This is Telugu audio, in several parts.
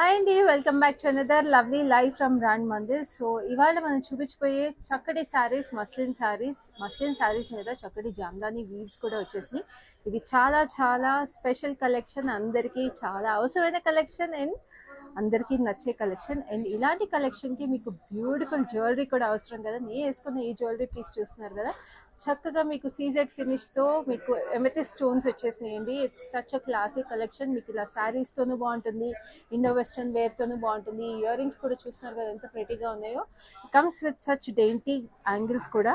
హాయ్ అండి, welcome back to another lovely live from brand Mandir. So ఇవాళ మనం చూపించిపోయే చక్కటి శారీస్, మస్లిన్ శారీస్ మీద చక్కటి జామ్దాని వీవ్స్ కూడా వచ్చేసినాయి. ఇది చాలా చాలా స్పెషల్ కలెక్షన్, అందరికీ చాలా అవసరమైన కలెక్షన్ అండ్ అందరికీ నచ్చే కలెక్షన్. అండ్ ఇలాంటి కలెక్షన్కి మీకు బ్యూటిఫుల్ జ్యువెలరీ కూడా అవసరం కదా. నేను వేసుకున్న ఈ జ్యువెలరీ పీస్ చూస్తున్నారు కదా, చక్కగా మీకు సీజెడ్ ఫినిష్తో మీకు ఎమెథిస్ట్ స్టోన్స్ వచ్చేసినాయండి. It's such a classic collection. మీకు ఇలా శారీస్తోనూ బాగుంటుంది, ఇండో వెస్టర్న్ వేర్తోనూ బాగుంటుంది. ఇయర్ రింగ్స్ కూడా చూస్తున్నారు కదా ఎంత ప్రెటీగా ఉన్నాయో. Comes with such dainty angles కూడా.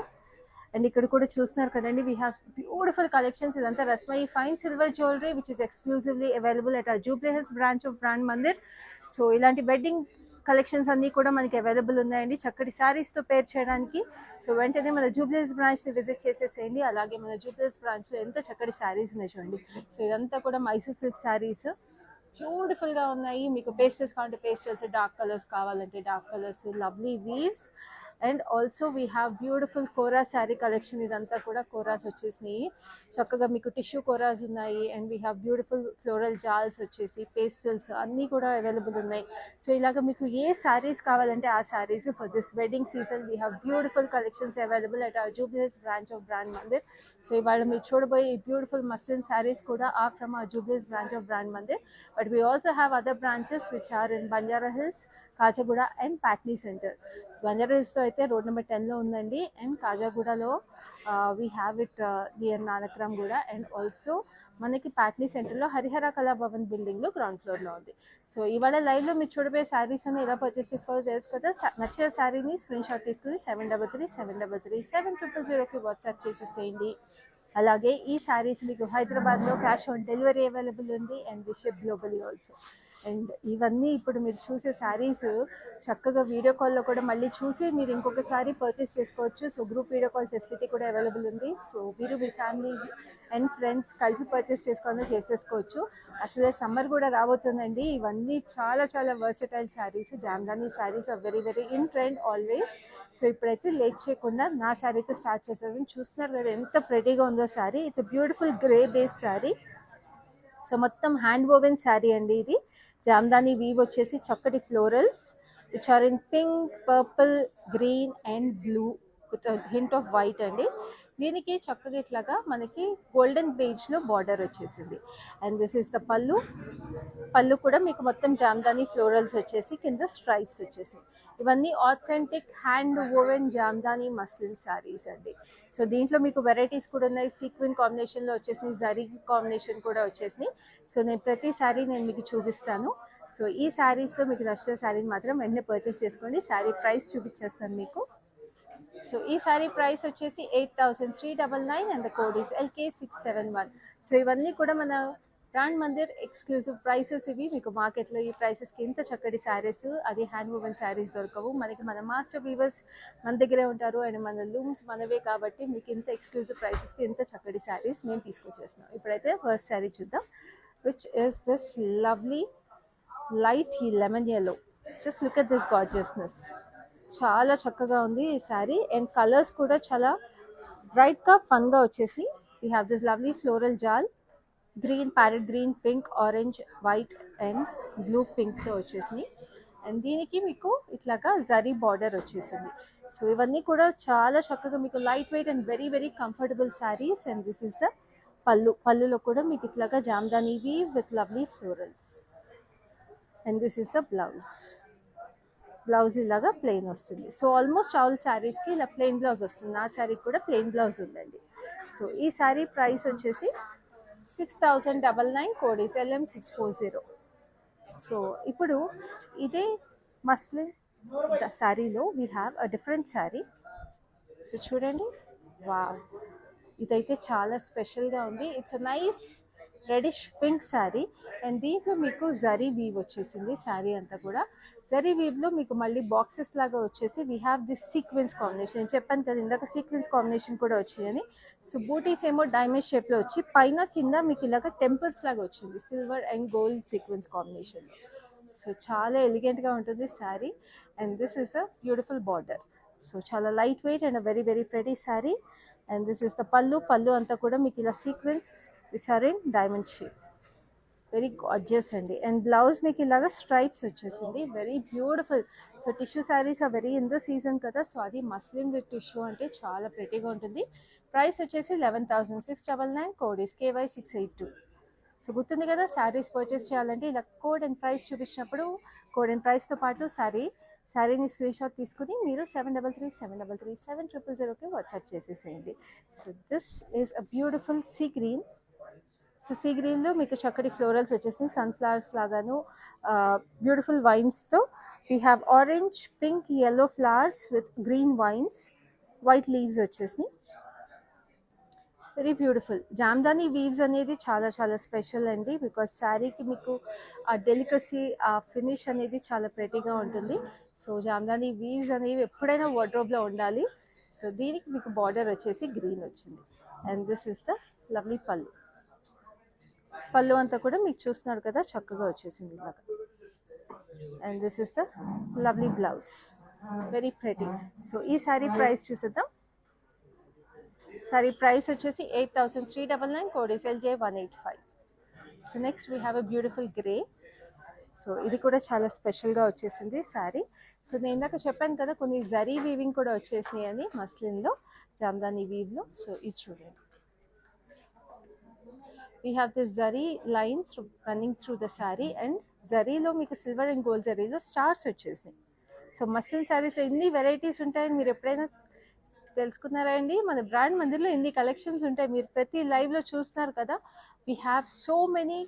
అండ్ ఇక్కడ కూడా చూస్తున్నారు కదండి, వీ హ్యావ్ బ్యూటిఫుల్ కలెక్షన్స్. ఇదంతా Rasmai fine silver jewellery which is exclusively available at Jubilee Hills branch of Brand Mandir. So ఇలాంటి వెడ్డింగ్ కలెక్షన్స్ అన్నీ కూడా మనకి అవైలబుల్ ఉన్నాయండి, చక్కటి శారీస్తో పేర్ చేయడానికి. సో వెంటనే మన జూబ్లీ హిల్స్ బ్రాంచ్ని విజిట్ చేసేసేయండి. అలాగే మన జూబ్లీ హిల్స్ బ్రాంచ్లో ఎంత చక్కటి శారీస్ ఉన్నాయి చూడండి. సో ఇదంతా కూడా మైసూర్ సిల్క్ శారీస్, బ్యూటిఫుల్గా ఉన్నాయి. మీకు పేస్టల్స్ కావాలంటే పేస్టల్స్, డార్క్ కలర్స్ కావాలంటే dark colours, lovely weaves. And also we have beautiful kora sari collection. ఇదంతా కూడా కోరాస్ వచ్చేసినాయి, చక్కగా మీకు టిష్యూ కోరాస్ ఉన్నాయి. And we have beautiful floral jaals వచ్చేసి, పేస్టల్స్ అన్నీ కూడా అవైలబుల్ ఉన్నాయి. సో ఇలాగ మీకు ఏ శారీస్ కావాలంటే ఆ saris for this wedding season we have beautiful collections available at Jubilee Hills branch of Brand Mandir. So ఇవాళ మీరు చూడబోయే ఈ బ్యూటిఫుల్ మస్లిన్ శారీస్ కూడా are from Jubilee Hills branch of Brand Mandir. But we also have other branches which are in Banjara Hills, Khajaguda and Patny centre. Banjara హిల్స్లో అయితే రోడ్ నెంబర్ 10లో ఉందండి. అండ్ కాజాగూడలో we have it near Nanakram కూడా. అండ్ ఆల్సో మనకి ప్యాట్నీ సెంటర్లో హరిహర కళా భవన్ బిల్డింగ్లో గ్రౌండ్ ఫ్లోర్లో ఉంది. సో ఇవాళ లైవ్లో మీరు చూడబోయే శారీస్ అని ఎలా పర్చేస్ చేసుకోవాలో తెలుసు కదా. నచ్చిన శారీని స్క్రీన్ షాట్ తీసుకుని 7337337000కి వాట్సాప్ చేసేసేయండి. అలాగే ఈ శారీస్ మీకు హైదరాబాద్లో క్యాష్ ఆన్ డెలివరీ అవైలబుల్ ఉంది and we ship globally also. And ఇవన్నీ ఇప్పుడు మీరు చూసే శారీస్ చక్కగా వీడియో కాల్లో కూడా మళ్ళీ చూసి మీరు ఇంకొకసారి పర్చేస్ చేసుకోవచ్చు. So group video call facility కూడా అవైలబుల్ ఉంది. సో మీరు మీ ఫ్యామిలీస్ అండ్ ఫ్రెండ్స్ కలిపి పర్చేస్ చేసుకోవాలని చేసేసుకోవచ్చు. అసలే సమ్మర్ కూడా రాబోతుందండి. ఇవన్నీ చాలా చాలా versatile saris, Jamdani saris are very very in trend always. So ఇప్పుడైతే లేట్ చేయకుండా నా శారీతో స్టార్ట్ చేసేది. చూస్తున్నారు కదా ఎంత ప్రెటీగా ఉందో sari. It's a beautiful grey base sari. So మొత్తం హ్యాండ్ వోవెన్ శారీ అండి ఇది. జామ్దానీ వీవ్ వచ్చేసి చక్కటి florals which are in pink, purple, green and blue with hint of white అండి. దీనికి చక్కగా ఇట్లాగా మనకి గోల్డెన్ బేజ్లో బార్డర్ వచ్చేసింది. And this is the pallu. Pallu కూడా మీకు మొత్తం జామ్దానీ ఫ్లోరల్స్ వచ్చేసి కింద స్ట్రైప్స్ వచ్చేసింది. ఇవన్నీ authentic hand woven Jamdani muslin saris అండి. సో దీంట్లో మీకు వెరైటీస్ కూడా ఉన్నాయి. సీక్వెన్ కాంబినేషన్లో వచ్చేసినాయి, జరీ కాంబినేషన్ కూడా వచ్చేసినాయి. సో నేను ప్రతి శారీ నేను మీకు చూపిస్తాను. సో ఈ శారీస్లో మీకు నచ్చిన శారీని మాత్రం వెంటనే పర్చేస్ చేసుకోండి. శారీ ప్రైస్ చూపించేస్తాను మీకు. సో ఈ శారీ ప్రైస్ వచ్చేసి 8399 and the code is LK671. So ఇవన్నీ కూడా మన బ్రాండ్ మందిర్ ఎక్స్క్లూజివ్ ప్రైసెస్. ఇవి మీకు మార్కెట్లో ఈ ప్రైసెస్కి ఇంత చక్కటి శారీస్, అది హ్యాండ్ వూవెన్ శారీస్ దొరకవు మనకి. మన మాస్టర్ వీవర్స్ మన దగ్గరే ఉంటారు అండ్ మన లూమ్స్ మనవే, కాబట్టి మీకు ఇంత ఎక్స్క్లూజివ్ ప్రైసెస్కి ఇంత చక్కటి శారీస్ మేము తీసుకొచ్చేస్తున్నాం. ఇప్పుడైతే ఫస్ట్ శారీ చూద్దాం, which is this lovely light lemon yellow. Just look at this gorgeousness. చాలా చక్కగా ఉంది ఈ శారీ. అండ్ కలర్స్ కూడా చాలా బ్రైట్గా ఫన్గా వచ్చేసి, we have this lovely floral jaal, green, parrot green, pink, orange, white and blue పింక్తో వచ్చేసినాయి. అండ్ దీనికి మీకు ఇట్లాగా జరీ బార్డర్ వచ్చేసింది. సో ఇవన్నీ కూడా చాలా చక్కగా మీకు light weight and very very comfortable saris. And this is the pallu. పళ్ళులో కూడా మీకు ఇట్లాగా Jamdani weave with lovely florals. And this is the blouse. Blouse ఇలాగా ప్లెయిన్ వస్తుంది. సో ఆల్మోస్ట్ ఆల్ శారీస్కి ఇలా ప్లెయిన్ బ్లౌజ్ వస్తుంది. నా శారీకి కూడా ప్లెయిన్ బ్లౌజ్ ఉందండి. సో ఈ శారీ ప్రైస్ వచ్చేసి 6099, కోడ్ ఈస్ LM640. సో ఇప్పుడు ఇదే మస్లిన్ శారీలో we have a different sari. So చూడండి, వావ్, ఇదైతే చాలా స్పెషల్గా ఉంది. It's a nice reddish pink sari. And దీంట్లో మీకు జరీ వీవ్ వచ్చేసింది. శారీ అంతా కూడా జరీ వీవ్లో మీకు మళ్ళీ బాక్సెస్ లాగా వచ్చేసి we have this sequence combination. నేను చెప్పాను కదా ఇందాక సీక్వెన్స్ కాంబినేషన్ కూడా వచ్చిందని. సో బూటీస్ ఏమో డైమండ్ షేప్లో వచ్చి పైన కింద మీకు ఇలాగ టెంపుల్స్ లాగా వచ్చింది, సిల్వర్ అండ్ గోల్డ్ సీక్వెన్స్ కాంబినేషన్లో. సో చాలా ఎలిగెంట్గా ఉంటుంది sari. And this is a beautiful border. So చాలా light weight and very very pretty sari. And this is the pallu. Pallu అంతా కూడా మీకు ఇలా sequins which are in diamond shape. Very gorgeous అండి. అండ్ బ్లౌజ్ మీకు ఇలాగా స్ట్రైప్స్ వచ్చేసింది, very beautiful. So tissue saris are very in the season కదా, సో అది మస్లిన్ విత్ టిష్యూ అంటే చాలా ప్రెటీగా ఉంటుంది. ప్రైస్ వచ్చేసి 11,699, కోడ్ ఇస్ KY682. సో గుర్తుంది కదా, శారీస్ పర్చేస్ చేయాలంటే ఇలా కోడ్ అండ్ ప్రైస్ చూపించినప్పుడు కోడ్ అండ్ ప్రైస్తో పాటు శారీని స్క్రీన్ షాట్ తీసుకుని మీరు 7337337000కి వాట్సాప్ చేసేసేయండి. So this is a beautiful sea green. So sea గ్రీన్లో మీకు చక్కటి ఫ్లోరల్స్ వచ్చేసింది, సన్ఫ్లవర్స్ లాగాను బ్యూటిఫుల్ వైన్స్తో. We have orange, pink, yellow flowers with green vines, white leaves వచ్చేసినాయి. Very beautiful. జామ్దాని వీవ్స్ అనేది చాలా చాలా స్పెషల్ అండి, బికాస్ శారీకి మీకు ఆ డెలికసీ, ఆ ఫినిష్ అనేది చాలా ప్రెటీగా ఉంటుంది. సో జామ్దాని వీవ్స్ అనేవి ఎప్పుడైనా వార్డ్రోబ్లో ఉండాలి. సో దీనికి మీకు బార్డర్ వచ్చేసి గ్రీన్ వచ్చింది. And this is the lovely pallu. Pallu అంతా కూడా మీకు చూస్తున్నారు కదా చక్కగా వచ్చేసింది ఇలాగా. And this is the lovely blouse, very pretty. So ఈ శారీ ప్రైస్ చూసేద్దాం. సారీ ప్రైస్ వచ్చేసి 8,399, code is LJ185. So next we have a beautiful grey. So ఇది కూడా చాలా స్పెషల్గా వచ్చేసింది శారీ. సో నేను ఇందాక చెప్పాను కదా కొన్ని జరీ వీవింగ్ కూడా వచ్చేసినాయి అని మస్లిన్లో, జామ్దాని వీవ్లో. సో ఇది చూడండి, we have this zari lines running through the sari, and జరీలో మీకు సిల్వర్ అండ్ గోల్డ్ జరీలో స్టార్స్ వచ్చేసినాయి. సో మస్లిన్ శారీస్లో ఇన్ని వెరైటీస్ ఉంటాయని మీరు ఎప్పుడైనా తెలుసుకున్నారా అండి? మన బ్రాండ్ మందిర్లో ఇన్ని కలెక్షన్స్ ఉంటాయి, మీరు ప్రతి లైవ్లో చూస్తున్నారు కదా. We have so many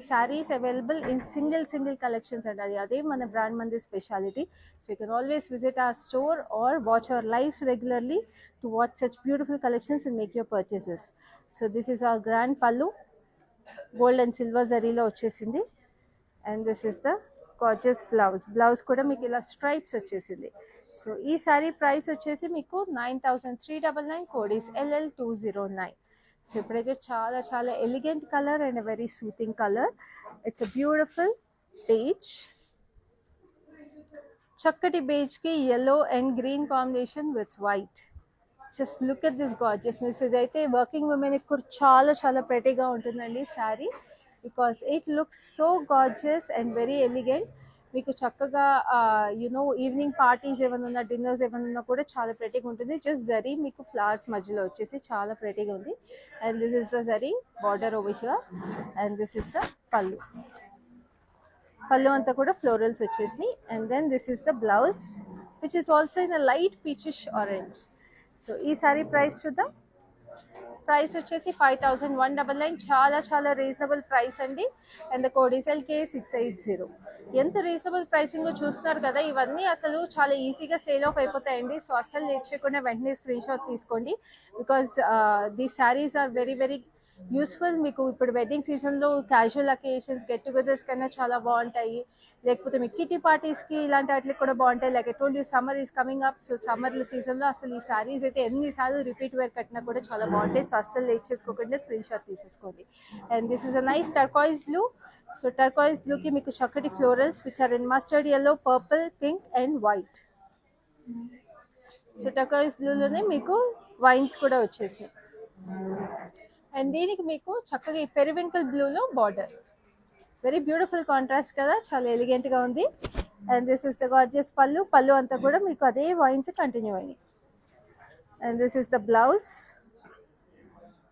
saris available in single collections అండి, అదే మన brand Mandir speciality. So you can always visit our store or watch our lives regularly to watch such beautiful collections and make your purchases. So this is our grand pallu, gold and silver జరీలో వచ్చేసింది. And this is the gorgeous blouse కూడా మీకు ఇలా స్ట్రైప్స్ వచ్చేసింది. సో ఈ శారీ ప్రైస్ వచ్చేసి మీకు 9,399, కోడ్ ఈస్ LL209. సో ఇప్పుడైతే చాలా చాలా elegant colour and very soothing colour. It's a beautiful beige, చక్కటి బేజ్కి yellow and green combination with white. Just look at this gorgeousness. ఇదైతే వర్కింగ్ ఉమెన్కి కూడా చాలా చాలా ప్రెటీగా ఉంటుందండి sari, because it looks so gorgeous and very elegant. మీకు చక్కగా యునో ఈవినింగ్ పార్టీస్ ఏమైనా ఉన్నా, డిన్నర్స్ ఏమైనా ఉన్నా కూడా చాలా ప్రెటీగా ఉంటుంది. జస్ట్ జరీ మీకు ఫ్లవర్స్ మధ్యలో వచ్చేసి చాలా ప్రెటీగా ఉంది. And this is the zari border over here, and this is the pallu. Pallu అంతా కూడా ఫ్లోరల్స్ వచ్చేసినాయి. And then this is the blouse which is also in a light peachish orange. So ఈ సారీ ప్రైస్ చూద్దాం. ప్రైస్ వచ్చేసి 5,199, చాలా చాలా రీజనబుల్ ప్రైస్ అండి. And the code is LK680. ఎంత రీజనబుల్ ప్రైసింగ్ చూస్తున్నారు కదా, ఇవన్నీ అసలు చాలా ఈజీగా సేల్ ఆఫ్ అయిపోతాయండి. సో అస్సలు లేట్ చేయకుండా వెంటనే స్క్రీన్ షాట్ తీసుకోండి, because the saris are very very useful. మీకు ఇప్పుడు వెడ్డింగ్ సీజన్లో క్యాజువల్ అకేషన్స్, గెట్ టుగెదర్స్ కన్నా చాలా బాగుంటాయి. లేకపోతే మీ కిటీ పార్టీస్కి ఇలాంటి వాటికి కూడా బాగుంటాయి. Like I told you, summer is coming up. So summer సీజన్లో అసలు ఈ శారీస్ అయితే ఎన్నిసార్లు రిపీట్ వేర్ కట్టినా కూడా చాలా బాగుంటాయి. సో అస్సలు లేట్ చేసుకోకుండా స్క్రీన్ షాట్ తీసేసుకోండి. And this is a nice turquoise blue. So turquoise బ్లూకి మీకు చక్కటి florals which are in mustard yellow, purple, pink and white. So turquoise బ్లూలోనే మీకు వైన్స్ కూడా వచ్చేసాయి. అండ్ దీనికి మీకు చక్కగా ఈ పెరివింకల్ బ్లూలో బార్డర్, వెరీ బ్యూటిఫుల్ కాంట్రాస్ట్ కదా, చాలా ఎలిగెంట్గా ఉంది. And this is the gorgeous pallu అంతా కూడా మీకు అదే వైన్స్ కంటిన్యూ అయ్యాయి. And this is the blouse.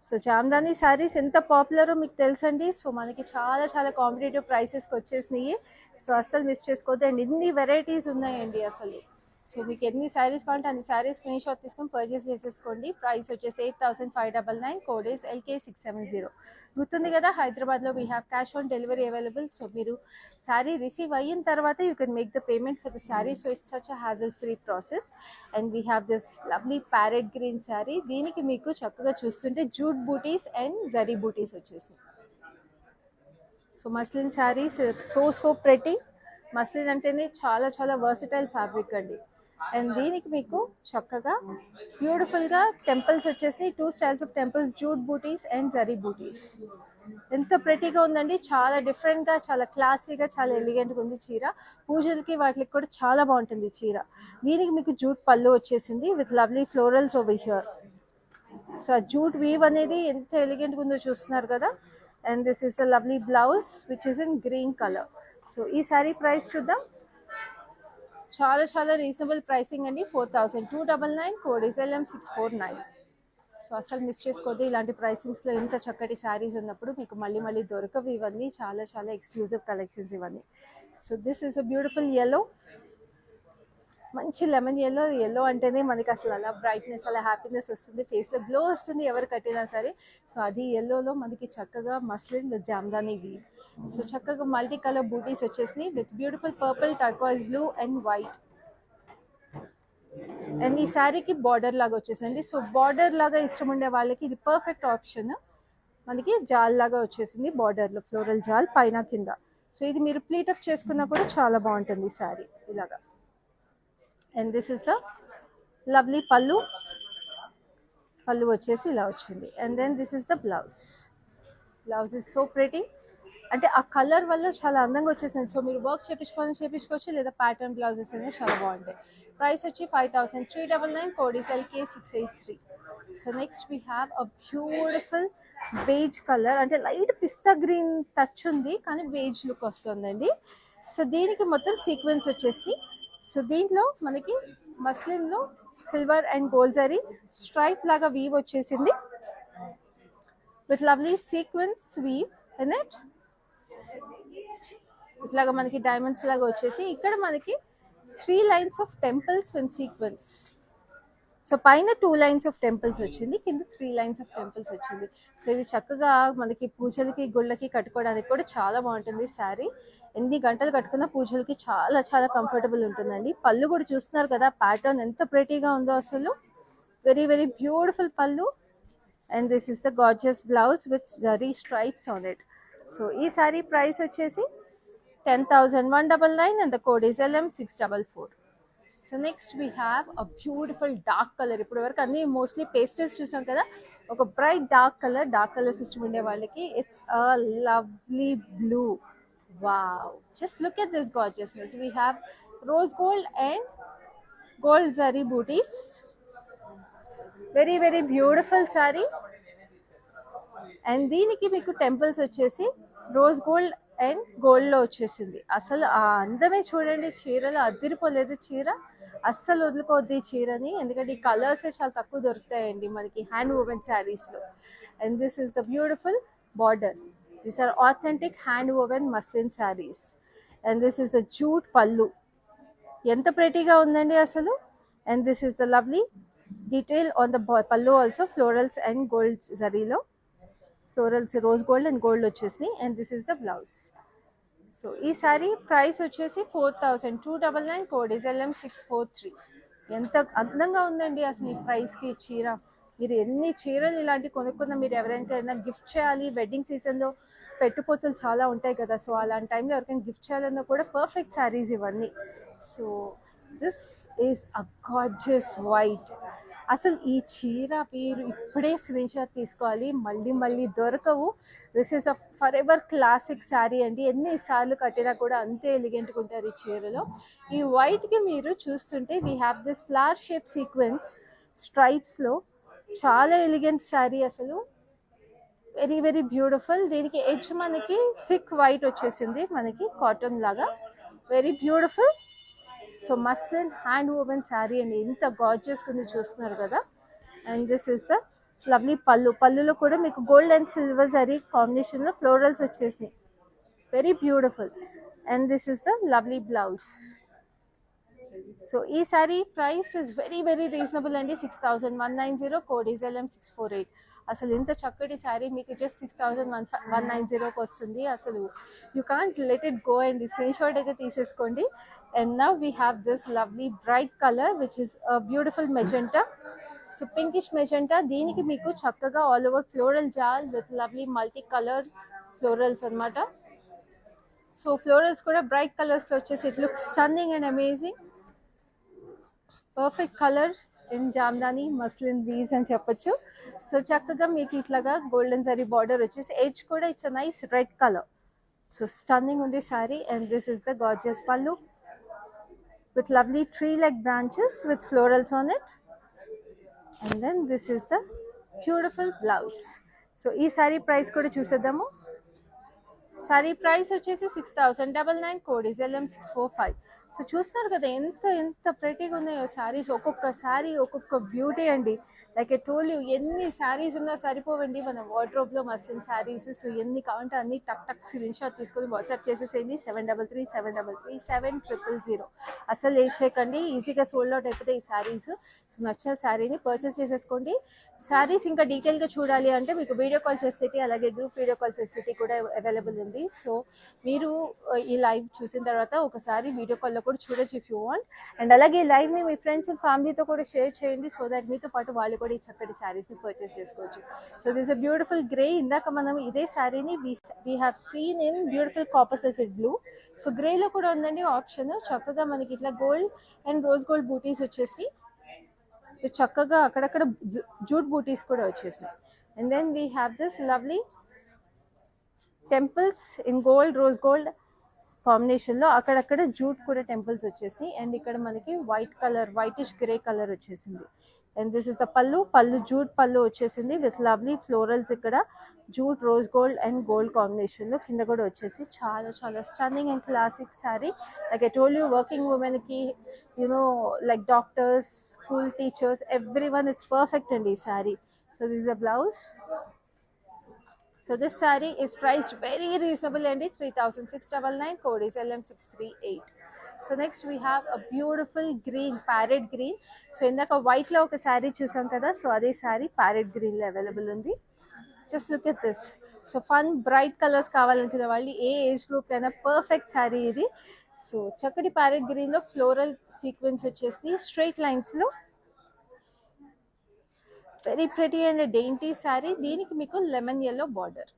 So Jamdani saris ఎంత పాపులరో మీకు తెలుసండి. సో మనకి చాలా చాలా కాంపిటేటివ్ ప్రైసెస్కి వచ్చేసినాయి. సో అస్సలు మిస్ చేసుకోవద్దు. అండ్ ఇన్ని వెరైటీస్ ఉన్నాయండి అసలు. సో మీకు ఎన్ని శారీస్ కావాలంటే అన్ని శారీస్ స్క్రీన్ షాట్ తీసుకొని పర్చేస్ చేసేసుకోండి. ప్రైస్ వచ్చేసి 8,599, కోడ్ ఈస్ LK670. గుర్తుంది కదా, హైదరాబాద్లో we have cash on delivery available. So మీరు శారీ రిసీవ్ అయిన తర్వాత you can make the payment for the sari. So it's such a hassle free process. And we have this lovely parrot green sari. దీనికి మీకు చక్కగా చూస్తుంటే జూట్ బూటీస్ అండ్ జరీ బూటీస్ వచ్చేసినాయి. So muslin saris so pretty. Muslin అంటేనే చాలా చాలా వర్సిటైల్ ఫ్యాబ్రిక్ అండి. అండ్ దీనికి మీకు చక్కగా బ్యూటిఫుల్గా టెంపుల్స్ వచ్చేసి 2 styles of temples, jute butis and zari butis. ఎంత ప్రెటీగా ఉందండి, చాలా డిఫరెంట్గా, చాలా క్లాసీగా, చాలా ఎలిగెంట్గా ఉంది చీర. పూజలకి వాటికి కూడా చాలా బాగుంటుంది చీర. దీనికి మీకు జూట్ పళ్ళు వచ్చేసింది with lovely florals over here. So ఆ జూట్ వీవ్ అనేది ఎంత ఎలిగెంట్గా ఉందో చూస్తున్నారు కదా. And this is a lovely blouse which is in green colour. So ఈ సారీ ప్రైస్ చూద్దాం. చాలా చాలా రీజనబుల్ ప్రైసింగ్ అండి. 4299, కోడ్ ఇస్ LM649. సో అసలు మిస్ చేసుకోవద్దు. ఇలాంటి ప్రైసింగ్స్లో ఇంత చక్కటి శారీస్ ఉన్నప్పుడు మీకు మళ్ళీ మళ్ళీ దొరకవు. ఇవన్నీ చాలా చాలా ఎక్స్క్లూజివ్ కలెక్షన్స్ ఇవన్నీ. So this is a beautiful yellow, మంచి లెమన్ ఎల్లో. ఎల్లో అంటేనే మనకి అసలు అలా బ్రైట్నెస్, అలా హ్యాపీనెస్ వస్తుంది, ఫేస్లో గ్లో వస్తుంది ఎవరు కట్టినా సరే. సో అది ఎల్లోలో మనకి చక్కగా muslin with Jamdani weave. So చక్కగా మల్టీ కలర్ బూటీస్ వచ్చేసినాయి with beautiful purple, turquoise blue and white. And ఈ శారీకి బార్డర్ లాగా వచ్చేసింది. సో బార్డర్ లాగా ఇష్టం ఉండే వాళ్ళకి ఇది పర్ఫెక్ట్ ఆప్షన్. మనకి జాల్ లాగా వచ్చేసింది బార్డర్లో, ఫ్లోరల్ జాల్ పైన కింద. సో ఇది మీరు ప్లీటప్ చేసుకున్నా కూడా చాలా బాగుంటుంది ఈ శారీ ఇలాగా. And this is the lovely pallu. Pallu వచ్చేసి ఇలా వచ్చింది. And then this is the blouse. Blouse is so pretty. అంటే ఆ కలర్ వల్ల చాలా అందంగా వచ్చేసింది. సో మీరు వర్క్ చేపించుకోవచ్చు, లేదా ప్యాటర్న్ బ్లౌజెస్ అనేవి చాలా బాగుంటాయి. ప్రైస్ వచ్చి 5399, code is LK683. So next we have a beautiful beige colour. అంటే లైట్ పిస్తా గ్రీన్ టచ్ ఉంది కానీ బేజ్ లుక్ వస్తుందండి. సో దీనికి మొత్తం సీక్వెన్స్ వచ్చేసి, సో దీంట్లో మనకి మస్లిన్లో silver and gold zari stripe లాగా వీవ్ వచ్చేసింది with lovely sequins weave in it. ఇట్లాగా మనకి డైమండ్స్ లాగా వచ్చేసి ఇక్కడ మనకి 3 lines of temples in sequins. So పైన 2 lines ఆఫ్ టెంపుల్స్ వచ్చింది, కింద 3 lines ఆఫ్ టెంపుల్స్ వచ్చింది. సో ఇది చక్కగా మనకి పూజలకి గుళ్ళకి కట్టుకోవడానికి కూడా చాలా బాగుంటుంది శారీ. ఎన్ని గంటలు కట్టుకున్న పూజలకి చాలా చాలా కంఫర్టబుల్ ఉంటుందండి. పళ్ళు కూడా చూస్తున్నారు కదా, ప్యాటర్న్ ఎంత ప్రెటీగా ఉందో అసలు. వెరీ వెరీ బ్యూటిఫుల్ పళ్ళు. And this is the gorgeous blouse with zari stripes on it. So ఈ శారీ ప్రైస్ వచ్చేసి 10,199 and the code is LM644. So next we have a beautiful dark colour. ఇప్పుడు వరకు అన్ని మోస్ట్లీ పేస్టల్స్ చూసాం కదా, ఒక బ్రైట్ డార్క్ కలర్ సిస్టమ్ ఉండే వాళ్ళకి it's a lovely blue. Wow, just look at this gorgeousness. We have rose gold and gold zari butis. Very very beautiful sari. And దీనికి మీకు టెంపుల్స్ వచ్చేసి రోజ్ గోల్డ్ అండ్ గోల్డ్లో వచ్చేసింది. అసలు ఆ అందమే చూడండి, చీరలో అదిరిపోలేదు. చీర అస్సలు వదులుకోవద్దు ఈ చీరని, ఎందుకంటే ఈ కలర్సే చాలా తక్కువ దొరుకుతాయండి మనకి హ్యాండ్ వోవెన్ శారీస్లో. And this is the beautiful border. These are authentic hand woven muslin saris. And this is the jute pallu. ఎంత ప్రెటీగా ఉందండి అసలు. And this is the lovely detail on the pallu also, florals and gold జరీలో. Florals rose gold and gold వచ్చేసినాయి. And this is the blouse. So ఈ సారీ ప్రైస్ వచ్చేసి 4299, కోడ్ ఇస్ LM643. ఎంత అందంగా ఉందండి అసలు ఈ ప్రైస్కి చీర. మీరు ఎన్ని చీరలు ఇలాంటి కొనుక్కున్న, మీరు ఎవరైనా గిఫ్ట్ చేయాలి, వెడ్డింగ్ సీజన్లో పెట్టుపోతలు చాలా ఉంటాయి కదా, సో అలాంటి టైంలో ఎవరికైనా గిఫ్ట్ చేయాలన్నా కూడా పర్ఫెక్ట్ శారీస్ ఇవన్నీ. So this is a gorgeous white. అసలు ఈ చీర మీరు ఇప్పుడే స్క్రీన్ షాట్ తీసుకోవాలి, మళ్ళీ మళ్ళీ దొరకవు. This is a for ever classic sari అండి. ఎన్నిసార్లు కట్టినా కూడా అంతే ఎలిగెంట్గా ఉంటారు ఈ చీరలో. ఈ వైట్కి మీరు చూస్తుంటే we have this flower shape sequins స్ట్రైప్స్లో. చాలా ఎలిగెంట్ శారీ అసలు, వెరీ వెరీ బ్యూటిఫుల్. దీనికి ఎడ్జ్ మనకి థిక్ వైట్ వచ్చేసింది, మనకి కాటన్ లాగా. Very beautiful. So muslin hand woven sari అండి, ఎంత గార్జియస్గా ఉంది చూస్తున్నారు కదా. And this is the lovely pallu. పళ్ళులో కూడా మీకు గోల్డ్ అండ్ సిల్వర్ జరీ కాంబినేషన్లో ఫ్లోరల్స్ వచ్చేసినాయి. Very beautiful. And this is the lovely blouse. So ఈ sari price is very very reasonable అండి. 6190, కోడ్ ఈజ్ LM648. అసలు ఇంత చక్కటి శారీ మీకు జస్ట్ 6190కి వస్తుంది. అసలు you can't let it go అండి. స్క్రీన్ షాట్ అయితే తీసేసుకోండి. And now we have this lovely bright colour which is beautiful magenta. So pinkish magenta. దీనికి మీకు చక్కగా all over floral jaal with lovely multi colour florals అనమాట. సో ఫ్లోరల్స్ కూడా బ్రైట్ కలర్స్లో వచ్చేసి it looks stunning and amazing. Perfect colour in Jamdani muslin weaves అని చెప్పొచ్చు. సో చక్కగా మీకు ఇట్లాగా గోల్డెన్ జరీ బార్డర్ వచ్చేసి ఎడ్జ్ కూడా it's a nice red colour. So stunning ఉంది sari. And this is the gorgeous pallu with lovely tree-like branches with florals on it. And then this is the beautiful blouse. So ee saree price kuda chusedamu. Sorry price వచ్చేసి 6099, కోడ్ ఇస్ LM645. సో చూస్తున్నారు కదా ఎంత ఎంత ప్రెటీగా ఉన్నాయో శారీస్. ఒక్కొక్క శారీ ఒక్కొక్క బ్యూటీ అండి. లైక్ ఐ టోల్డ్ యూ, ఎన్ని శారీస్ ఉన్నా సరిపోవండి మన వార్డ్రోబ్లో మస్లిన్ శారీస్. సో ఎన్ని కావాలంటే అన్ని టక్ టక్ స్క్రీన్ షాట్ తీసుకొని వాట్సాప్ చేసేసేయండి 7337337000. అసలు లేట్ చేయకండి, ఈజీగా సోల్డ్ అవుట్ అయిపోతే ఈ శారీస్. సో నచ్చిన శారీని పర్చేస్ చేసేసుకోండి. శారీస్ ఇంకా డీటెయిల్గా చూడాలి అంటే మీకు వీడియో కాల్ ఫెసిలిటీ, అలాగే గ్రూప్ వీడియో కాల్ ఫెసిలిటీ కూడా అవైలబుల్ ఉంది. సో మీరు ఈ లైవ్ చూసిన తర్వాత ఒకసారి వీడియో కాల్లో కూడా చూడొచ్చు ఇఫ్ యూ వాంట్. అండ్ అలాగే ఈ లైవ్ని మీ ఫ్రెండ్స్ అండ్ ఫ్యామిలీతో కూడా షేర్ చేయండి, సో దట్ మీతో పాటు వాళ్ళు కూడా ఈ చక్కటి శారీస్ని పర్చేస్ చేసుకోవచ్చు. So this a beautiful grey. ఇందాక మనం ఇదే శారీని we have seen in beautiful copper sulphate blue. So గ్రేలో కూడా ఉందండి ఆప్షన్. చక్కగా మనకి ఇట్లా gold and rose gold butis వచ్చేసి చక్కగా అక్కడక్కడ జూట్ బూటీస్ కూడా వచ్చేసినాయి. And then we have this lovely temples in gold rose gold కాంబినేషన్లో అక్కడక్కడ జూట్ కూడా టెంపుల్స్ వచ్చేసినాయి. అండ్ ఇక్కడ మనకి white colour, whitish grey colour వచ్చేసింది. And this is the pallu jute pallu వచ్చేసింది విత్ లవ్లీ ఫ్లోరల్స్. ఇక్కడ jute rose gold and gold కాంబినేషన్లో కింద కూడా వచ్చేసి చాలా చాలా stunning and classic sari. Like I told you, working ఉమెన్కి, you know like doctors, school teachers, every one it's perfect అండి ఈ sari. So this is a blouse. So this saree is priced very reasonable and 3699, code is LM638. So next we have a beautiful green, parrot green. So indaka white lo oka saree chusam kada, so ade saree parrot green lo available undi. Just look at this. So fun bright colors కావాలనుకునే వాళ్ళు ఏ ఏజ్ గ్రూప్ అయినా పర్ఫెక్ట్ శారీ ఇది. సో చక్కటి ప్యారెట్ గ్రీన్ లో ఫ్లోరల్ సీక్వెన్స్ వచ్చేసి స్ట్రైట్ లైన్స్ లో very pretty and dainty sari. దీనికి మీకు lemon yellow border.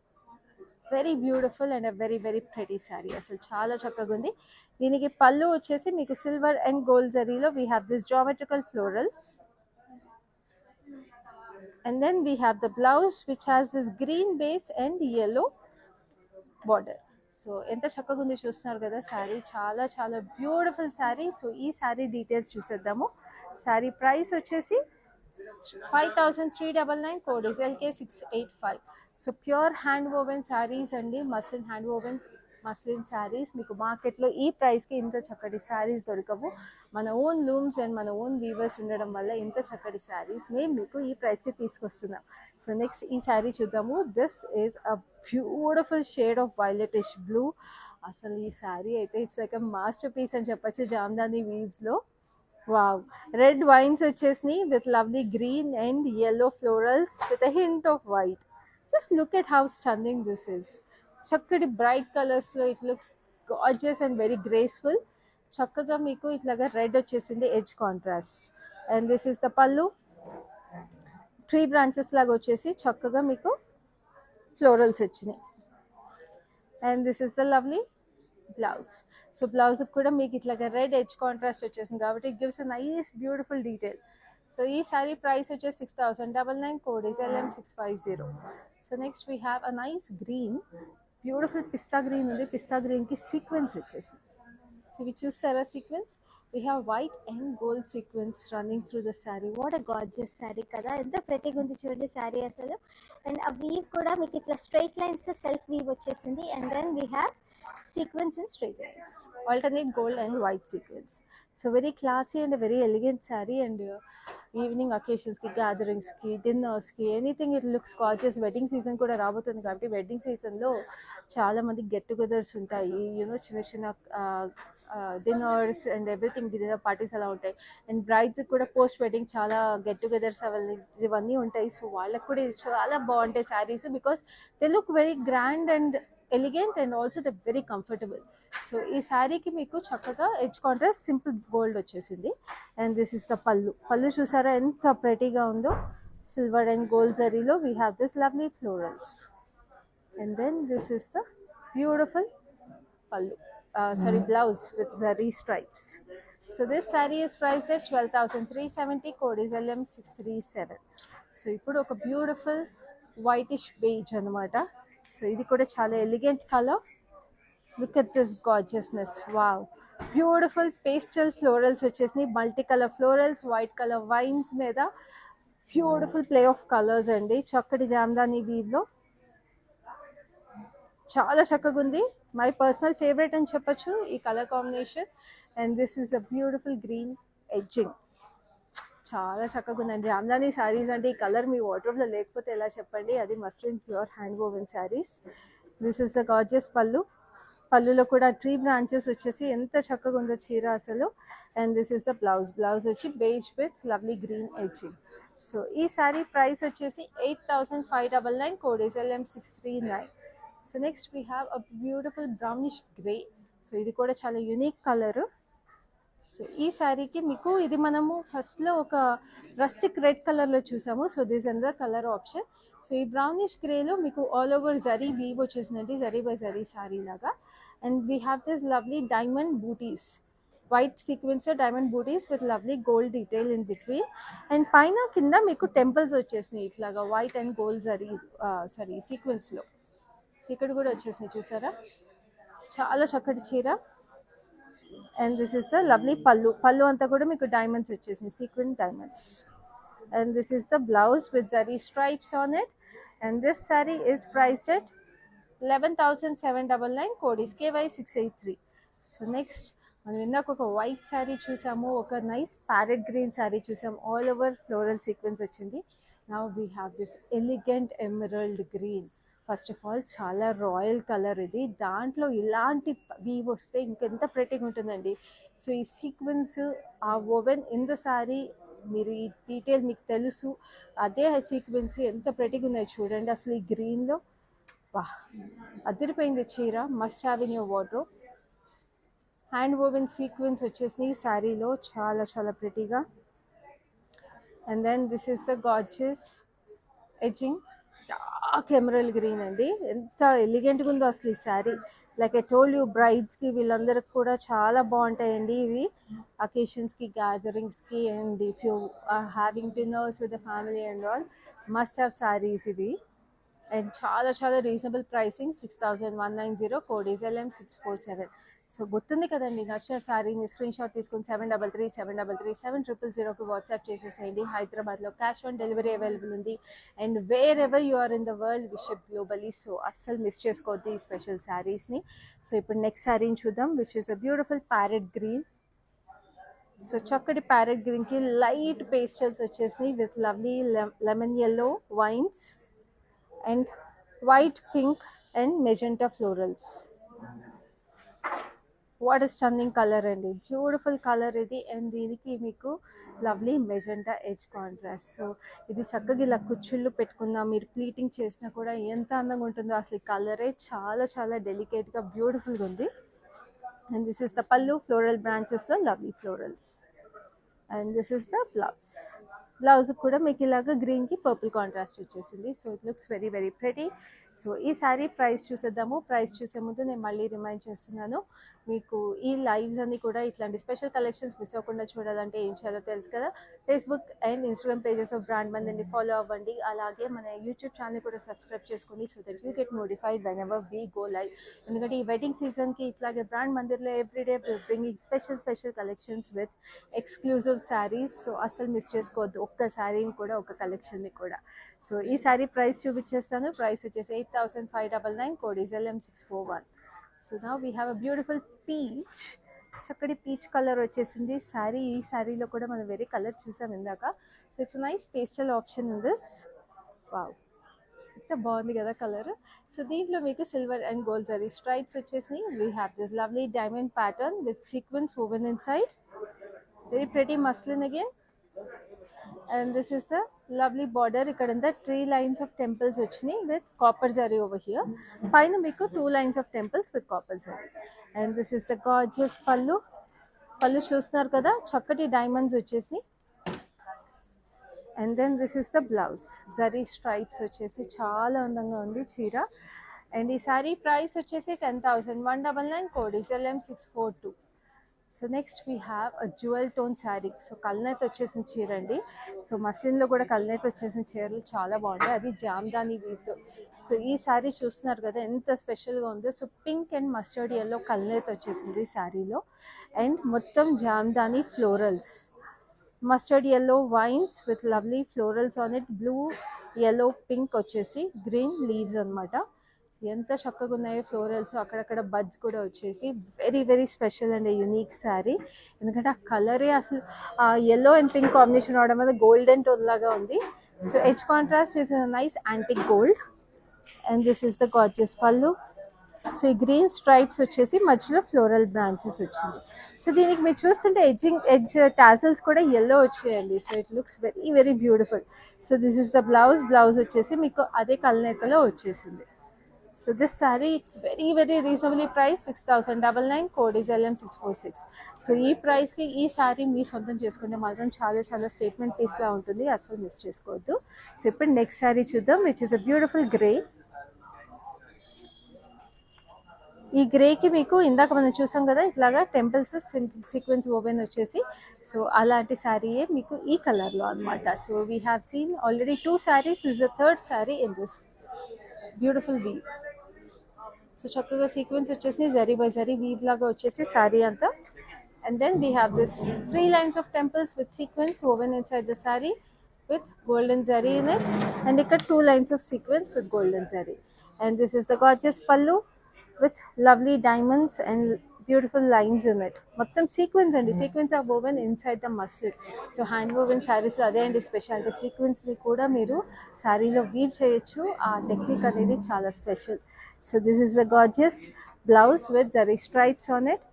Very beautiful and very very pretty sari. అసలు చాలా చక్కగా ఉంది. దీనికి పళ్ళు వచ్చేసి మీకు సిల్వర్ అండ్ గోల్డ్ జరీలో we have this geometrical florals. And then we have the blouse which has this green base and yellow border. So ఎంత చక్కగా ఉంది చూస్తున్నారు కదా శారీ. చాలా చాలా బ్యూటిఫుల్ శారీ. సో ఈ శారీ డీటెయిల్స్ చూసేద్దాము. శారీ ప్రైస్ వచ్చేసి 5399, code is LK685. So pure hand woven saris అండి, muslin hand woven muslin saris. మీకు మార్కెట్లో ఈ ప్రైస్కి ఇంత చక్కటి శారీస్ దొరకవు. మన ఓన్ లూమ్స్ అండ్ మన ఓన్ వీవర్స్ ఉండడం వల్ల ఇంత చక్కటి శారీస్ మేము మీకు ఈ ప్రైస్కి తీసుకొస్తున్నాం. సో నెక్స్ట్ ఈ శారీ చూద్దాము. This is a beautiful shade of violetish blue. అసలు ఈ శారీ అయితే it's like a masterpiece అని చెప్పచ్చు జామ్దాని వీవ్స్లో. వావ్, రెడ్ వైన్స్ వచ్చేసినాయి with lovely green and yellow florals with a hint of white. Just look at how stunning this is. చక్కటి బ్రైట్ కలర్స్లో it looks gorgeous and very graceful. చక్కగా మీకు ఇట్లాగా రెడ్ వచ్చేసింది edge contrast. And this is the pallu. Tree branches లాగా వచ్చేసి చక్కగా మీకు ఫ్లోరల్స్ వచ్చినాయి. And this is the lovely blouse. So blouse కూడా మీకు ఇట్లాగా రెడ్ ఎడ్జ్ కాంట్రాస్ట్ వచ్చేసింది కాబట్టి it gives a nice beautiful detail. So ఈ శారీ ప్రైస్ వచ్చేసి 6099, code is LM650. So next we have a nice green, beautiful pista green ఉంది. పిస్తా గ్రీన్కి సీక్వెన్స్ వచ్చేసింది. సో ఇవి చూస్తారా sequence? We have white and gold sequence running through the sari. What a gorgeous sari కదా, ఎంత ప్రత్యేకంగా ఉంది చూడండి శారీ అసలు. అండ్ ఆ వీవ్ కూడా మీకు ఇట్లా స్ట్రైట్ లైన్స్ సెల్ఫ్ వీవ్ వచ్చేసింది. And then we have sequins in straight lines, alternate gold and white sequins. So very classy and very elegant sari. And evening అకేషన్స్కి, గ్యాదరింగ్స్కి, డిన్నర్స్కి, anything it looks gorgeous. Wedding season కూడా రాబోతుంది కాబట్టి వెడ్డింగ్ సీజన్లో చాలామంది గెట్ టుగెదర్స్ ఉంటాయి, యూనో చిన్న చిన్న dinners and everything, dinner parties అలా ఉంటాయి. అండ్ బ్రైడ్స్కి కూడా పోస్ట్ వెడ్డింగ్ చాలా గెట్ టుగెదర్స్ ఇవన్నీ ఉంటాయి. సో వాళ్ళకి కూడా ఇది చాలా బాగుంటాయి saris, because they look very grand and elegant and also the very comfortable. So ఈ శారీకి మీకు చక్కగా ఎడ్జ్ కాంట్రాస్ట్ సింపుల్ గోల్డ్ వచ్చేసింది. And this is the pallu చూసారా ఎంత ప్రెటీగా ఉందో. సిల్వర్ అండ్ గోల్డ్ జరీలో we have this lovely florals. And then this is the beautiful blouse with zari stripes. So this saree is priced at 12,370, code is LM637. So ఇప్పుడు ఒక బ్యూటిఫుల్ వైటిష్ బేజ్ అనమాట. సో ఇది కూడా చాలా elegant colour. Look at this gorgeousness. Wow, beautiful pastel florals వచ్చేసినాయి. Multi colour florals, white colour vines మీద బ్యూటిఫుల్ ప్లే ఆఫ్ కలర్స్ అండి. చక్కటి జామ్దాని వీవ్లో చాలా చక్కగా ఉంది. మై పర్సనల్ ఫేవరెట్ అని చెప్పొచ్చు ఈ colour combination. And this is a beautiful green edging. చాలా చక్కగా ఉందండి. జామ్దాని శారీస్ అంటే ఈ కలర్ మీ వార్డ్రోబ్లో లేకపోతే ఎలా చెప్పండి. అది muslin pure hand woven saris. This is the gorgeous పళ్ళు. పళ్ళులో కూడా ట్రీ బ్రాంచెస్ వచ్చేసి ఎంత చక్కగా ఉందో చీర అసలు. And this is the blouse. Blouse వచ్చి beige with lovely green edging. So ఈ శారీ ప్రైస్ వచ్చేసి 8599, code is LM639. So next we have a beautiful brownish grey. So ఇది కూడా చాలా యూనిక్ కలరు. సో ఈ శారీకి మీకు ఇది మనము ఫస్ట్లో ఒక రస్టిక్ రెడ్ కలర్లో చూసాము. సో దిస్ అందర్ కలర్ ఆప్షన్. సో ఈ బ్రౌనిష్ గ్రేలో మీకు ఆల్ ఓవర్ జరీ వీవ్ వచ్చేసిందండి, జరీ బై జరీ శారీ లాగా. And we have this lovely diamond బూటీస్, వైట్ సీక్వెన్స్ డైమండ్ బూటీస్ with lovely gold detail in between. And పైన కింద మీకు టెంపుల్స్ వచ్చేసినాయి ఇట్లాగా వైట్ అండ్ గోల్డ్ జరీ సీక్వెన్స్లో. సో ఇక్కడ కూడా వచ్చేసినాయి చూసారా, చాలా చక్కటి చీర. And this is the lovely pallu. Pallu అంతా కూడా మీకు డైమండ్స్ వచ్చేసింది, sequins diamonds. And this is the blouse with zari stripes on it. And this sari is priced at 11,799, code is KY683. So next మనం ఇందాక ఒక వైట్ శారీ చూసాము, ఒక నైస్ ప్యారెట్ గ్రీన్ శారీ చూసాము, ఆల్ ఓవర్ ఫ్లోరల్ సీక్వెన్స్ వచ్చింది. Now we have this elegant emerald green. First of all చాలా రాయల్ కలర్ ఇది, దాంట్లో ఇలాంటి వీవ్ వస్తే ఇంకెంత ప్రెటీగా ఉంటుందండి. సో ఈ సీక్వెన్స్ ఆ ఓవెన్ ఇన్ ద సారీ, మీరు ఈ డీటెయిల్ మీకు తెలుసు, అదే సీక్వెన్స్ ఎంత ప్రెటీగా ఉన్నాయో చూడండి అసలు ఈ గ్రీన్లో. వా, అదిరిపోయింది చీర, must have in your wardrobe. Hand woven sequins వచ్చేసింది ఈ శారీలో, చాలా చాలా ప్రెటీగా. And then this is the gorgeous edging, dark emerald green అండి. ఎంత ఎలిగెంట్గా ఉందో అసలు ఈ sari. Like I told you, బ్రైడ్స్కి వీళ్ళందరికి కూడా చాలా బాగుంటాయండి ఇవి, అకేషన్స్కి, గ్యాదరింగ్స్కి. And if you are having dinners with the family and all, must have saris ఇవి. అండ్ చాలా చాలా reasonable pricing, 6190, code is LM647. So గుర్తుంది కదండి, నచ్చిన శారీని స్క్రీన్ షాట్ తీసుకుని 7337337000కి వాట్సాప్ చేసేసేయండి. హైదరాబాద్లో క్యాష్ ఆన్ డెలివరీ అవైలబుల్ ఉంది. And wherever you are in the world, we ship globally. So అస్సలు మిస్ చేసుకోవద్దు ఈ స్పెషల్ శారీస్ని. సో ఇప్పుడు నెక్స్ట్ శారీని చూద్దాం, which is a beautiful parrot green. So చక్కటి ప్యారెట్ గ్రీన్కి లైట్ పేస్టల్స్ వచ్చేసినాయి with lovely lemon yellow vines and white, pink and magenta florals. What is stunning colour అండి, బ్యూటిఫుల్ కలర్ ఇది. అండ్ దీనికి మీకు lovely magenta edge contrast. So ఇది చక్కగా ఇలా కుచ్చుళ్ళు పెట్టుకున్నా, మీరు ప్లీటింగ్ చేసినా కూడా ఎంత అందంగా ఉంటుందో అసలు. ఈ కలరే చాలా చాలా డెలికేట్గా బ్యూటిఫుల్గా ఉంది. And this is the pallu, floral బ్రాంచెస్లో lovely florals. And this is the blouse. Blouse కూడా మీకు ఇలాగ గ్రీన్కి పర్పుల్ కాంట్రాస్ట్ వచ్చేసింది. So it looks very very pretty. So ఈ శారీ ప్రైస్ చూసేద్దాము. ప్రైస్ చూసే ముందు నేను మళ్ళీ రిమైండ్ చేస్తున్నాను, మీకు ఈ లైవ్స్ అన్ని కూడా ఇట్లాంటి స్పెషల్ కలెక్షన్స్ మిస్ అవ్వకుండా చూడాలంటే ఏం చేయాలో తెలుసు కదా. Facebook and Instagram pages of Brand మందిని ఫాలో అవ్వండి. అలాగే మన యూట్యూబ్ ఛానల్ కూడా సబ్స్క్రైబ్ చేసుకోండి, so that you get notified whenever we go live. ఎందుకంటే ఈ వెడ్డింగ్ సీజన్కి ఇట్లాగే బ్రాండ్ మందిర్లో everyday bringing special collections with exclusive saris. So అసలు మిస్ చేసుకోవద్దు ఒక్క శారీని కూడా, ఒక కలెక్షన్ని కూడా. సో ఈ శారీ ప్రైస్ చూపించేస్తాను. ప్రైస్ వచ్చేసి 8599, code is LM641. So now we have a beautiful peach. చక్కటి పీచ్ కలర్ వచ్చేసింది శారీ. ఈ శారీలో కూడా మనం వేరే కలర్ చూసాం ఇందాక. So it's nice pastel option in this. Wow, ఎంత బాగుంది కదా కలర్. సో దీంట్లో మీకు silver and gold zari stripes వచ్చేసినాయి. We have this lovely diamond pattern with sequins woven inside. Very pretty muslin again. And this is the lovely border. ikkadanta 3 lines of temples vachini with copper zari over here. Paina meeku 2 lines of temples with copper zari. And this is the gorgeous pallu. Pallu chustunaru kada, chakkati diamonds vachesni. And then this is the blouse. Zari stripes vachesi chaala andanga undi cheera. And ee saree price vachesi 10,199, code is LM642. So next we have a jewel tone sari. So కల్నేత వచ్చేసిన చీర అండి. సో మస్లిన్లో కూడా కల్నేత వచ్చేసిన చీరలు చాలా బాగుంటాయి, అది జామ్దాని వీతో. సో ఈ శారీ చూస్తున్నారు కదా ఎంత స్పెషల్గా ఉందో. So pink and mustard yellow కల్నేత వచ్చేసింది ఈ శారీలో. అండ్ మొత్తం jamdani florals, mustard yellow vines with lovely florals on it. Blue, yellow, pink వచ్చేసి గ్రీన్ లీవ్స్ అనమాట. ఎంత చక్కగా ఉన్నాయో ఫ్లోరల్స్, అక్కడక్కడ బడ్స్ కూడా వచ్చేసి very very special and unique sari. ఎందుకంటే ఆ కలరే అసలు ఆ ఎల్లో అండ్ పింక్ కాంబినేషన్ అవడం వల్ల గోల్డెన్ టోన్ లాగా ఉంది. So edge contrast is nice antique gold and this is the gorgeous పళ్ళు. సో ఈ గ్రీన్ స్ట్రైప్స్ వచ్చేసి మధ్యలో ఫ్లోరల్ బ్రాంచెస్ వచ్చింది. సో దీనికి మీరు చూస్తుంటే ఎడ్జ్ టాజల్స్ కూడా ఎల్లో వచ్చాయండి. So it looks very very beautiful. So this is the blouse వచ్చేసి మీకు అదే కల్నేతలో వచ్చేసింది. So this sari it's very very reasonably price 6099, code is LM646. So ఈ ప్రైస్కి ఈ శారీ మీ సొంతం చేసుకుంటే మాత్రం చాలా చాలా స్టేట్మెంట్ పీస్లా ఉంటుంది, అసలు మిస్ చేసుకోవద్దు. సో ఇప్పుడు నెక్స్ట్ శారీ చూద్దాం, which is a beautiful grey. ఈ గ్రేకి మీకు ఇందాక మనం చూసాం కదా ఇట్లాగా టెంపుల్స్ సీక్వెన్స్ ఓవెన్ వచ్చేసి, సో అలాంటి శారీయే మీకు ఈ కలర్లో అనమాట. So we have seen already 2 saris, this the third sari in this beautiful weave. So చక్కగా సీక్వెన్స్ వచ్చేసి జరీ బై జరీ వీవ్ లాగా వచ్చేసి శారీ అంతా. And then we have this 3 lines of temples with sequins woven inside the sari with golden zari in it, and ఇక్కడ 2 lines of sequins with golden zari. And this is the gorgeous pallu with lovely diamonds and beautiful lines in it. మొత్తం సీక్వెన్స్ అండి, sequins are woven inside the muslin. So hand woven శారీస్లో అదే అండి స్పెషాలిటీ, సీక్వెన్స్ని కూడా మీరు శారీలో వీవ్ చేయొచ్చు. ఆ టెక్నిక్ అనేది చాలా special. So this is the gorgeous blouse with zari stripes on it.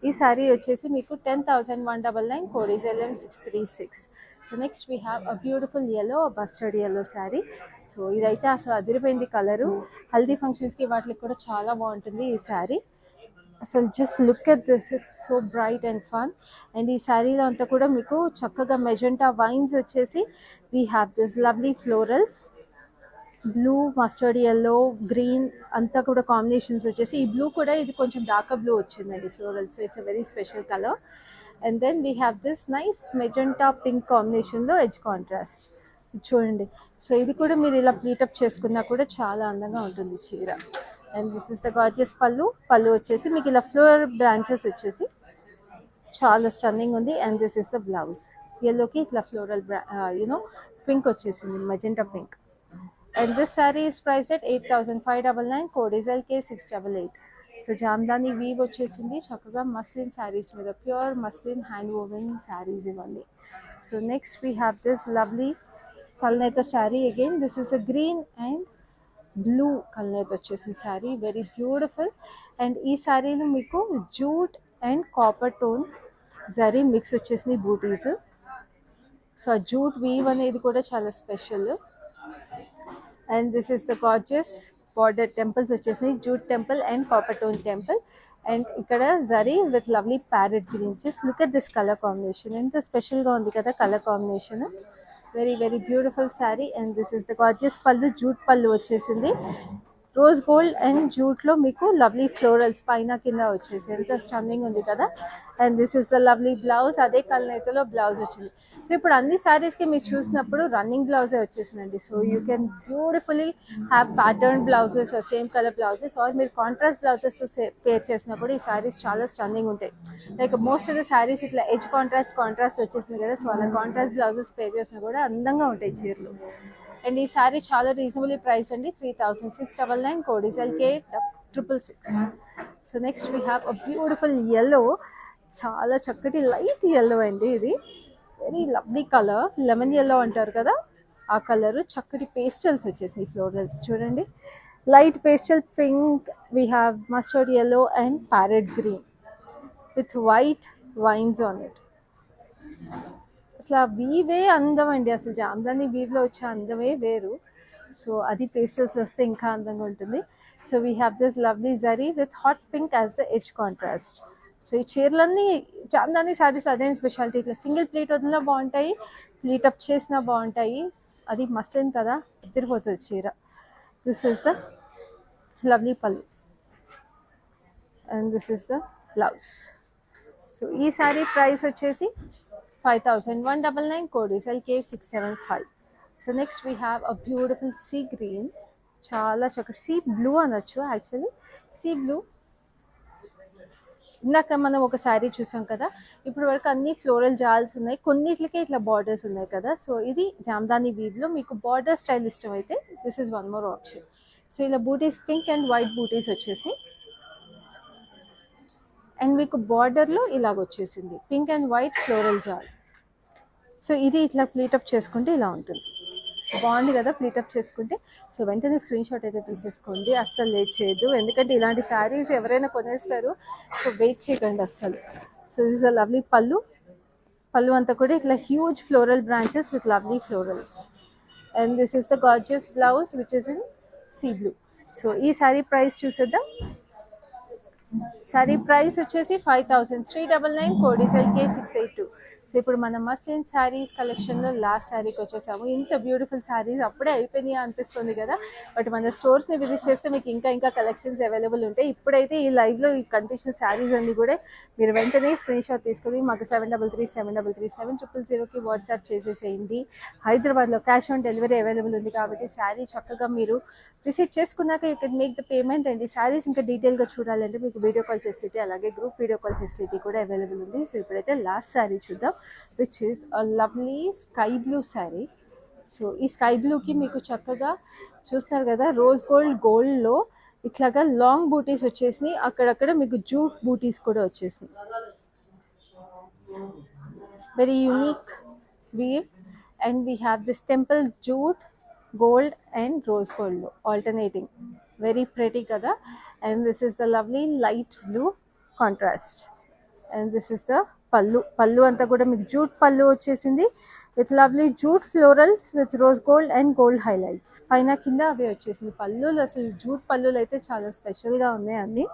ఈ శారీ వచ్చేసి మీకు 10,199, code is LM636. So next we have a beautiful yellow, mustard yellow sari. So ఇదైతే అసలు అదిరిపోయింది కలరు, హల్దీ ఫంక్షన్స్కి వాటికి కూడా చాలా బాగుంటుంది ఈ శారీ. అసలు just look at this, it's so bright and fun. And ఈ శారీలో అంతా కూడా మీకు చక్కగా మెజెంటా వైన్స్ వచ్చేసి we have this lovely florals, blue, mustard yellow, green అంతా కూడా కాంబినేషన్స్ వచ్చేసి, ఈ బ్లూ కూడా ఇది కొంచెం డార్క్ బ్లూ వచ్చిందండి florals. So it's a very special colour. And then we have this nice magenta pink కాంబినేషన్లో ఎడ్జ్ కాంట్రాస్ట్ చూడండి. సో ఇది కూడా మీరు ఇలా ప్లీటప్ చేసుకున్నా కూడా చాలా అందంగా ఉంటుంది చీర. And this is the gorgeous పళ్ళు వచ్చేసి మీకు ఇలా ఫ్లోర్ బ్రాంచెస్ వచ్చేసి చాలా స్టన్నింగ్ ఉంది. And this is the blouse, ఎల్లోకి ఇట్లా ఫ్లోరల్ పింక్ వచ్చేసింది, magenta pink. And this saree is priced at 8,599, code is LK688. So jamdani weave వచ్చేసింది చక్కగా మస్లిన్ శారీస్ మీద, pure muslin hand woven saris ఇవ్వండి. So next we have this lovely కల్నేత sari. Again this is a green and blue కల్నేత వచ్చేసిన శారీ, వెరీ బ్యూటిఫుల్. అండ్ ఈ శారీలో మీకు jute and copper tone zari mix వచ్చేసింది బూటీస్. సో ఆ జూట్ వీవ్ అనేది కూడా చాలా special. And this is the gorgeous border temples వచ్చేసినాయి, jute temple and copper tone temple. And ఇక్కడ zari with lovely parrot green. Just look at this colour combination, ఎంత స్పెషల్గా ఉంది కదా colour combination. Very very beautiful sari. And this is the gorgeous పళ్ళు, జూట్ పళ్ళు వచ్చేసింది, రోజ్ గోల్డ్ అండ్ జూట్లో మీకు లవ్లీ ఫ్లోరల్స్ పైన కింద వచ్చేసి ఎంత స్టన్నింగ్ ఉంది కదా. And this is the lovely blouse, అదే కల్నేతలో బ్లౌజ్ వచ్చింది. సో ఇప్పుడు అన్ని శారీస్కి మీరు చూసినప్పుడు రన్నింగ్ బ్లౌజే వచ్చేసిందండి. So you can beautifully have pattern blouses or same colour blouses, or మీరు కాంట్రాస్ట్ బ్లౌజెస్ పేర్ చేసినప్పుడు ఈ శారీస్ చాలా స్టన్నింగ్ ఉంటాయి. Like most of the sarees ఇట్లా ఎడ్జ్ కాంట్రాస్ట్ వచ్చేసింది కదా, సో అలా కాంట్రాస్ట్ బ్లౌజెస్ పేర్ చేసినా కూడా అందంగా ఉంటాయి చీరలు. అండ్ ఈ శారీ చాలా రీజనబుల్లీ ప్రైస్ అండి, 3,699, code is LK666. So next we have a beautiful yellow, చాలా చక్కటి లైట్ yellow అండి. ఇది very lovely colour, lemon yellow అంటారు కదా ఆ కలరు. చక్కటి పేస్టల్స్ వచ్చేసినాయి ఫ్లోరల్స్ చూడండి, light pastel pink, we have mustard yellow and parrot green with white wines on it. అసలు ఆ వీవే అందం అండి, అసలు జామ్దాని వీవ్లో వచ్చే అందమే వేరు. సో అది పేస్టల్స్లో వస్తే ఇంకా అందంగా ఉంటుంది. So we have this lovely zari with hot pink as the edge contrast. So ఈ చీరలన్నీ జామ్దాని శారీస్ అదే స్పెషాలిటీ, ఇట్లా సింగిల్ ప్లీట్ వదిలినా బాగుంటాయి, ప్లీటప్ చేసినా బాగుంటాయి. అది మస్లిన్ కదా, ఎదిరిపోతుంది చీర. దిస్ ఈస్ ద లవ్లీ పల్లు and this is the blouse. So ఈ శారీ ప్రైస్ వచ్చేసి 5,199, code is LK675. So next we have a beautiful sea green, చాలా చక్కటి సీ బ్లూ అనొచ్చు యాక్చువల్లీ, సీ బ్లూ. ఇందాక మనం ఒక శారీ చూసాం కదా, ఇప్పుడు వరకు అన్ని ఫ్లోరల్ జాల్స్ ఉన్నాయి, కొన్నిట్లకే ఇట్లా బార్డర్స్ ఉన్నాయి కదా. సో ఇది జామ్దాని వీవ్లో మీకు బార్డర్ స్టైల్ ఇష్టం అయితే this is one more option. So ఇలా బూటీస్ పింక్ అండ్ వైట్ బూటీస్ వచ్చేసి, అండ్ మీకు బార్డర్లో ఇలాగ వచ్చేసింది పింక్ అండ్ వైట్ ఫ్లోరల్ జాల్. సో ఇది ఇట్లా ప్లీటప్ చేసుకుంటే ఇలా ఉంటుంది. బాగుంది కదా ప్లీటప్ చేసుకుంటే. సో వెంటనే స్క్రీన్ షాట్ అయితే తీసేసుకోండి, అస్సలు లేట్ చేయొద్దు, ఎందుకంటే ఇలాంటి శారీస్ ఎవరైనా కొనేస్తారు. సో వెయిట్ చేయకండి అస్సలు. So this is a lovely pallu. Pallu అంతా కూడా ఇట్లా huge floral branches with lovely florals. And this is the gorgeous blouse which is in sea blue. So ఈ శారీ ప్రైస్ చూసేద్దాం. శారీ ప్రైస్ వచ్చేసి 5399, కోడ్ ఇస్ LK682. సో ఇప్పుడు మనం మస్లిన్ శారీస్ కలెక్షన్లో లాస్ట్ శారీకి వచ్చేసాము. ఇంత బ్యూటిఫుల్ శారీస్ అప్పుడే అయిపోయినాయి అనిపిస్తుంది కదా, బట్ మన స్టోర్స్ని విజిట్ చేస్తే మీకు ఇంకా కలెక్షన్స్ అవైలబుల్ ఉంటాయి. ఇప్పుడైతే ఈ లైవ్లో ఈ కనిపించిన శారీస్ అన్ని కూడా మీరు వెంటనే స్క్రీన్ షాట్ తీసుకొని మాకు 7337337000కి వాట్సాప్ చేసేసేయండి. హైదరాబాద్లో క్యాష్ ఆన్ డెలివరీ అవైలబుల్ ఉంది కాబట్టి శారీ చక్కగా మీరు రిసీవ్ చేసుకున్నాక you can make the payment. And ఈ శారీస్ ఇంకా డీటెయిల్గా చూడాలంటే మీకు వీడియో కాల్ ఫెసిలిటీ అలాగే గ్రూప్ వీడియో కాల్ ఫెసిలిటీ కూడా అవైలబుల్ ఉంది. సో ఇప్పుడైతే లాస్ట్ శారీ చూద్దాం, which is a lovely sky blue sari. So ఈ స్కై బ్లూకి మీకు చక్కగా చూస్తారు కదా రోజ్ గోల్డ్లో ఇట్లాగా లాంగ్ బూటీస్ వచ్చేసినాయి, అక్కడక్కడ మీకు జూట్ బూటీస్ కూడా వచ్చేసినాయి. Very unique weave. And we have this temple jute gold and rose gold alternating, very pretty kada. And this is the lovely light blue contrast, and this is the pallu anta kuda meeku jute pallu vachesindi with lovely jute florals with rose gold and gold highlights. paina kinda ave vachesindi pallu. asalu jute pallu aithe chaala special ga unnai anni,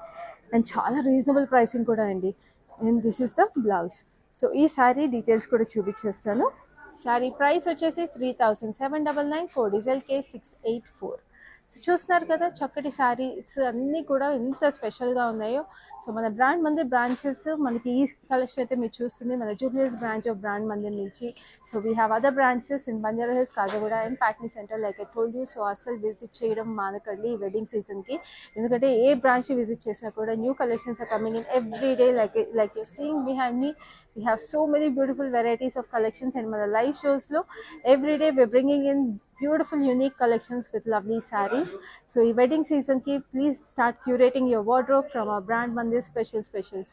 and chaala reasonable pricing kuda andi. And this is the blouse. So ee saree details kuda chupichestanu. Sari price వచ్చేసి 3799, కోడ్ ఇస్ LK684. సో చూస్తున్నారు కదా చక్కటి శారీస్ అన్నీ కూడా ఎంత స్పెషల్గా ఉన్నాయో. సో మన బ్రాండ్ మందిర్ బ్రాంచెస్ మనకి ఈ కలెక్షన్ అయితే మీరు చూస్తుంది మన జూబ్లీహిల్స్ బ్రాంచ్ ఆఫ్ బ్రాండ్ మందిర్ నుంచి. So we have other branches in Banjara Hills, Kachiguda and Patny Centre like I told you. So అస్సలు విజిట్ చేయడం మానకండి ఈ వెడ్డింగ్ సీజన్కి, ఎందుకంటే ఏ బ్రాంచ్ విజిట్ చేసినా కూడా new collections are coming in every day. Like you seeing behind me, we have so many beautiful varieties of collections, and మన live shows లో every day we're bringing in beautiful unique collections with lovely sarees. So ఈ wedding season కి please start curating your wardrobe from our brand Mandir special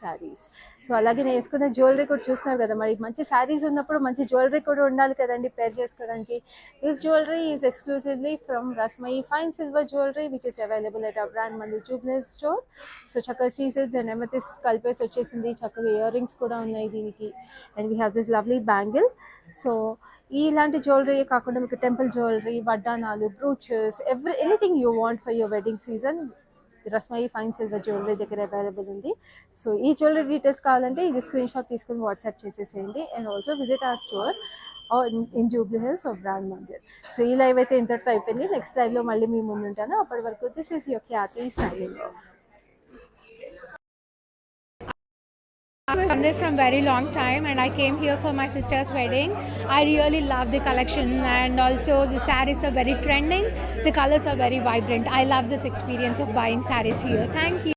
sarees. So అలాగే నేను వేసుకున్న జ్యువెలరీ కూడా చూస్తున్నారు కదా, మరి మంచి శారీస్ ఉన్నప్పుడు మంచి జ్యువెలరీ కూడా ఉండాలి కదండి పేర్ చేసుకోవడానికి. This jewellery is exclusively from Rasmayi fine silver jewellery which is available at our Brand Mandir Jubilee Hills store. So చక్కగా సీజెడ్స్ అండ్ ఎమథిస్ కలిపేసి వచ్చేసింది, చక్కగా ఇయర్ రింగ్స్ కూడా ఉన్నాయి దీనికి. And we have this lovely bangle. So ఇలాంటి జ్యువెలరీ కాకుండా మీకు టెంపుల్ జ్యువెలరీ, వడ్డానాలు, brooches, anything you want for your wedding season Rasmayi fine silver jewellery దగ్గర అవైలబుల్ ఉంది. సో ఈ జ్యువెలరీ డీటెయిల్స్ కావాలంటే ఇది స్క్రీన్ షాట్ తీసుకుని వాట్సాప్ చేసేసేయండి. And also visit our store in Jubilee Hills of Brand Mandir. So ఈ లైవ్ అయితే ఇంతటితో అయిపోయింది. నెక్స్ట్ లైవ్లో మళ్ళీ మీ ముందు ఉంటాను. అప్పటి వరకు this is your Khyati signing off. I was there from very long time, and I came here for my sister's wedding. I really love the collection, and also the sarees are very trending. The colors are very vibrant. I love this experience of buying sarees here. Thank you.